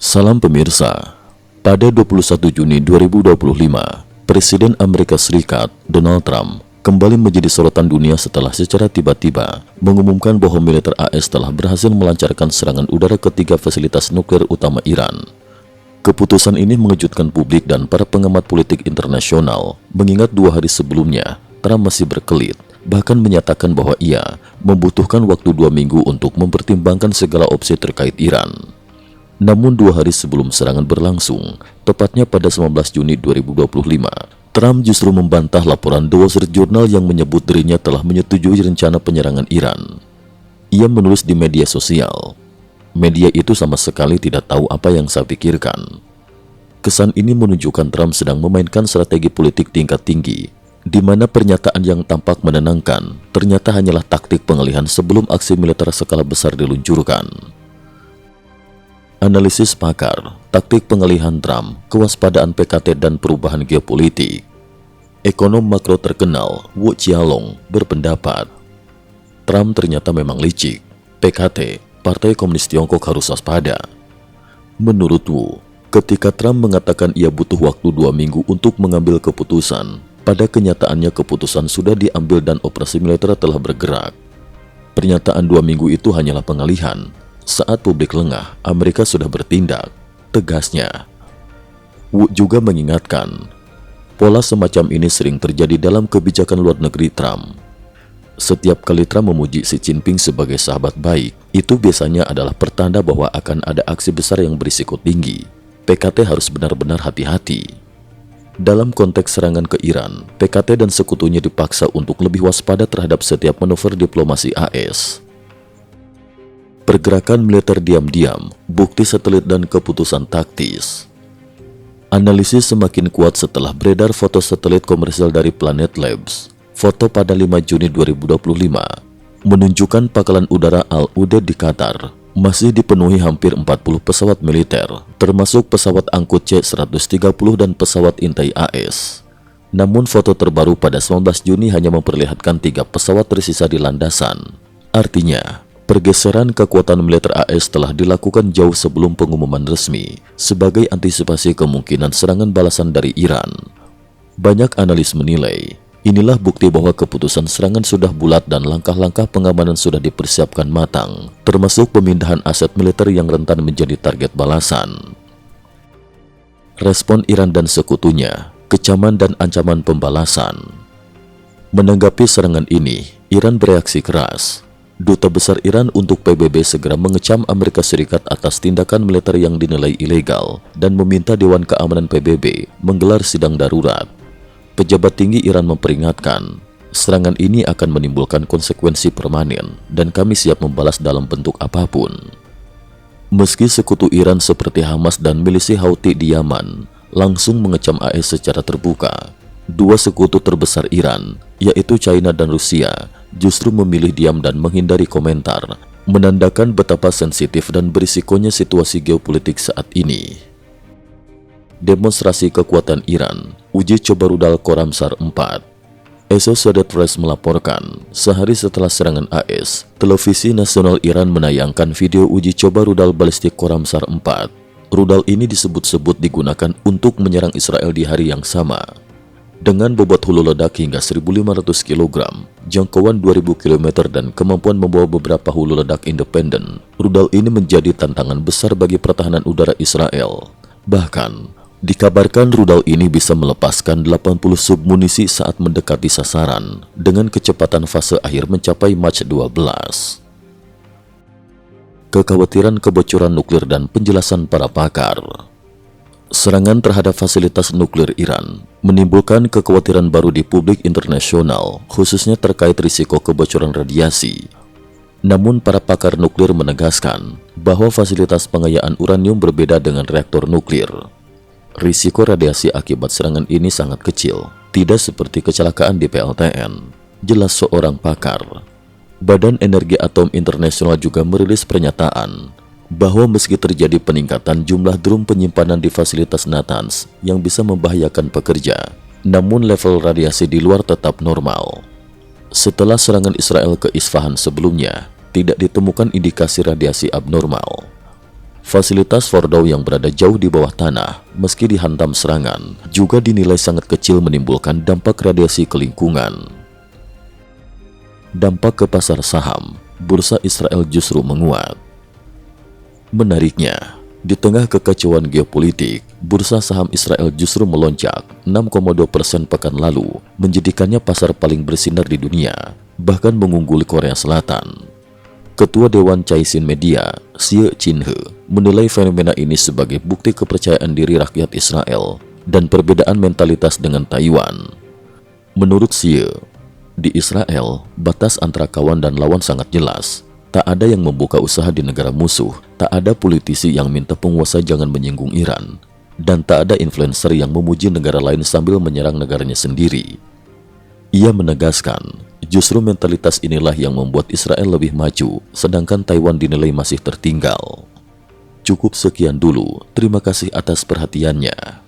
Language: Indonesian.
Salam pemirsa, pada 21 Juni 2025, Presiden Amerika Serikat Donald Trump kembali menjadi sorotan dunia setelah secara tiba-tiba mengumumkan bahwa militer AS telah berhasil melancarkan serangan udara ke 3 fasilitas nuklir utama Iran. Keputusan ini mengejutkan publik dan para pengamat politik internasional, mengingat 2 hari sebelumnya Trump masih berkelit, bahkan menyatakan bahwa ia membutuhkan waktu 2 minggu untuk mempertimbangkan segala opsi terkait Iran. Namun 2 hari sebelum serangan berlangsung, tepatnya pada 19 Juni 2025, Trump justru membantah laporan The Wall Street Journal yang menyebut dirinya telah menyetujui rencana penyerangan Iran. Ia menulis di media sosial, "Media itu sama sekali tidak tahu apa yang saya pikirkan." Kesan ini menunjukkan Trump sedang memainkan strategi politik tingkat tinggi, di mana pernyataan yang tampak menenangkan ternyata hanyalah taktik pengalihan sebelum aksi militer skala besar diluncurkan. Analisis pakar, taktik pengalihan Trump, kewaspadaan PKT dan perubahan geopolitik. Ekonom makro terkenal Wu Jialong berpendapat, Trump ternyata memang licik. PKT, Partai Komunis Tiongkok, harus waspada. Menurut Wu, ketika Trump mengatakan ia butuh waktu 2 minggu untuk mengambil keputusan, pada kenyataannya keputusan sudah diambil dan operasi militer telah bergerak. Pernyataan 2 minggu itu hanyalah pengalihan. Saat publik lengah, Amerika sudah bertindak, tegasnya. Wu juga mengingatkan, pola semacam ini sering terjadi dalam kebijakan luar negeri Trump. Setiap kali Trump memuji Xi Jinping sebagai sahabat baik, itu biasanya adalah pertanda bahwa akan ada aksi besar yang berisiko tinggi. PKT harus benar-benar hati-hati. Dalam konteks serangan ke Iran, PKT dan sekutunya dipaksa untuk lebih waspada terhadap setiap manuver diplomasi AS. Pergerakan militer diam-diam, bukti satelit dan keputusan taktis. Analisis semakin kuat setelah beredar foto satelit komersial dari Planet Labs. Foto pada 5 Juni 2025 menunjukkan pangkalan udara Al-Udeid di Qatar masih dipenuhi hampir 40 pesawat militer, termasuk pesawat angkut C-130 dan pesawat intai AS. Namun foto terbaru pada 19 Juni hanya memperlihatkan 3 pesawat tersisa di landasan. Artinya, pergeseran kekuatan militer AS telah dilakukan jauh sebelum pengumuman resmi sebagai antisipasi kemungkinan serangan balasan dari Iran. Banyak analis menilai, inilah bukti bahwa keputusan serangan sudah bulat dan langkah-langkah pengamanan sudah dipersiapkan matang, termasuk pemindahan aset militer yang rentan menjadi target balasan. Respon Iran dan sekutunya, kecaman dan ancaman pembalasan. Menanggapi serangan ini, Iran bereaksi keras. Duta Besar Iran untuk PBB segera mengecam Amerika Serikat atas tindakan militer yang dinilai ilegal dan meminta Dewan Keamanan PBB menggelar sidang darurat. Pejabat tinggi Iran memperingatkan, serangan ini akan menimbulkan konsekuensi permanen dan kami siap membalas dalam bentuk apapun. Meski sekutu Iran seperti Hamas dan milisi Houthi di Yaman langsung mengecam AS secara terbuka, 2 sekutu terbesar Iran, yaitu China dan Rusia, justru memilih diam dan menghindari komentar, menandakan betapa sensitif dan berisikonya situasi geopolitik saat ini. Demonstrasi kekuatan Iran, uji coba rudal Khoramsar 4. Associated Press melaporkan, sehari setelah serangan AS, televisi nasional Iran menayangkan video uji coba rudal balistik Khoramsar 4. Rudal ini disebut-sebut digunakan untuk menyerang Israel di hari yang sama. Dengan bobot hulu ledak hingga 1.500 kg, jangkauan 2.000 km dan kemampuan membawa beberapa hulu ledak independen, rudal ini menjadi tantangan besar bagi pertahanan udara Israel. Bahkan, dikabarkan rudal ini bisa melepaskan 80 sub munisi saat mendekati sasaran dengan kecepatan fase akhir mencapai Mach 12. Kekhawatiran kebocoran nuklir dan penjelasan para pakar. Serangan terhadap fasilitas nuklir Iran menimbulkan kekhawatiran baru di publik internasional, khususnya terkait risiko kebocoran radiasi. Namun para pakar nuklir menegaskan bahwa fasilitas pengayaan uranium berbeda dengan reaktor nuklir. Risiko radiasi akibat serangan ini sangat kecil, tidak seperti kecelakaan di PLTN, jelas seorang pakar. Badan Energi Atom Internasional juga merilis pernyataan bahwa meski terjadi peningkatan jumlah drum penyimpanan di fasilitas Natanz yang bisa membahayakan pekerja, namun level radiasi di luar tetap normal. Setelah serangan Israel ke Isfahan sebelumnya, tidak ditemukan indikasi radiasi abnormal. Fasilitas Fordow yang berada jauh di bawah tanah, meski dihantam serangan, juga dinilai sangat kecil menimbulkan dampak radiasi ke lingkungan. Dampak ke pasar saham, bursa Israel justru menguat. Menariknya, di tengah kekacauan geopolitik, bursa saham Israel justru melonjak 6,2% pekan lalu, menjadikannya pasar paling bersinar di dunia, bahkan mengungguli Korea Selatan. Ketua Dewan Caixin Media, Xie Qinhe, menilai fenomena ini sebagai bukti kepercayaan diri rakyat Israel dan perbedaan mentalitas dengan Taiwan. Menurut Xie, di Israel, batas antara kawan dan lawan sangat jelas. Tak ada yang membuka usaha di negara musuh, tak ada politisi yang minta penguasa jangan menyinggung Iran, dan tak ada influencer yang memuji negara lain sambil menyerang negaranya sendiri. Ia menegaskan, justru mentalitas inilah yang membuat Israel lebih maju, sedangkan Taiwan dinilai masih tertinggal. Cukup sekian dulu, terima kasih atas perhatiannya.